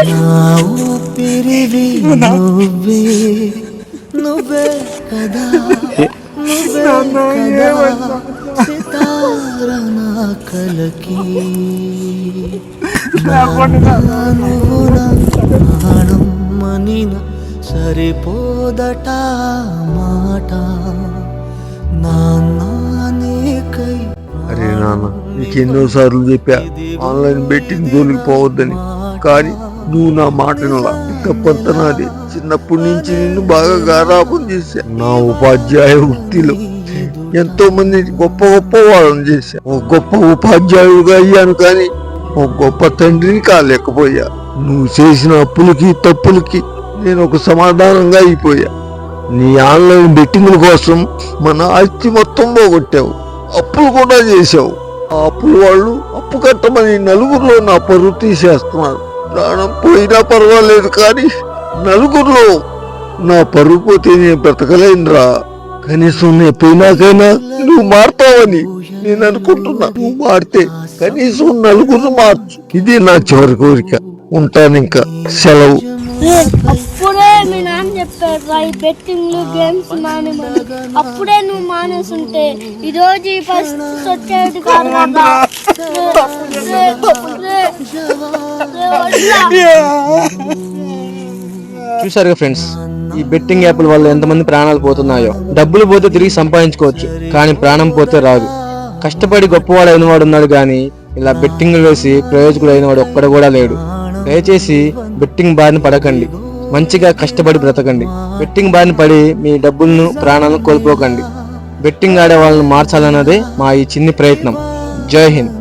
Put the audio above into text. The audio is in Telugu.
నా ఊపిరివి నువ్వే నువ్వే కదా నువ్వే కదా సితార నా కలకి నువ్వు నా ప్రాణం మనిన సరిపోదట మాట నాన్నకై. అరే నాన్న, నీకు ఎన్నోసార్లు చెప్పా ఆన్లైన్ బెట్టింగ్ జోలికి పోవద్దని, కానీ నువ్వు నా మాట వినలా. తప్పంతా నాది. చిన్నప్పటి నుంచి నిన్ను బాగా గారాబం చేశా. నా ఉపాధ్యాయ వృత్తిలో ఎంతో మంది గొప్ప గొప్ప వాళ్ళని చేశా. ఒక గొప్ప ఉపాధ్యాయుడిగా అయ్యాను, కానీ ఒక గొప్ప తండ్రిని కాలేకపోయా. నువ్వు చేసిన అప్పులకి తప్పులకి నేను ఒక సమాధానంగా అయిపోయా. నీ ఆన్లైన్ బెట్టింగ్ల కోసం మన ఆస్తి మొత్తం పోగొట్టావు, అప్పులు కూడా చేశావు. ఆ అప్పుల వాళ్ళు అప్పు కట్టమని నలుగురిలో నా పరువు తీసేస్తున్నారు. ప్రాణం పోయినా పర్వాలేదు, కానీ నలుగురిలో నా పరువు పోతే నేను బ్రతకలేనురా. కనీసం నేను పోయినాకైనా నువ్వు మారుతావని నేను అనుకుంటున్నా. నువ్వు మారితే కనీసం నలుగురు మార్చు. ఇది నా చివరి కోరిక. ఉంటాను, ఇంకా సెలవు. అప్పుడే మీ నాన్న చెప్పారు ఈ బెట్టింగ్ గేమ్స్ మానేమని. అప్పుడే నువ్వు మానేస్తుంటే ఈరోజు ఈ పరిస్థితి వచ్చేది కాదు కదా. చూసారుగా ఫ్రెండ్స్, ఈ బెట్టింగ్ యాప్ల వల్ల ఎంతమంది ప్రాణాలు పోతున్నాయో. డబ్బులు పోతే తిరిగి సంపాదించుకోవచ్చు, కానీ ప్రాణం పోతే రాదు. కష్టపడి గొప్పవాడు అయిన వాడు ఉన్నాడు, కానీ ఇలా బెట్టింగ్ వేసి ప్రయోజకుడు అయిన వాడు ఒక్కడు కూడా లేడు. దయచేసి బెట్టింగ్ బారిన పడకండి, మంచిగా కష్టపడి బ్రతకండి. బెట్టింగ్ బారిన పడి మీ డబ్బులను ప్రాణాలను కోల్పోకండి. బెట్టింగ్ ఆడే వాళ్ళని మార్చాలన్నదే మా ఈ చిన్ని ప్రయత్నం. జై హింద్.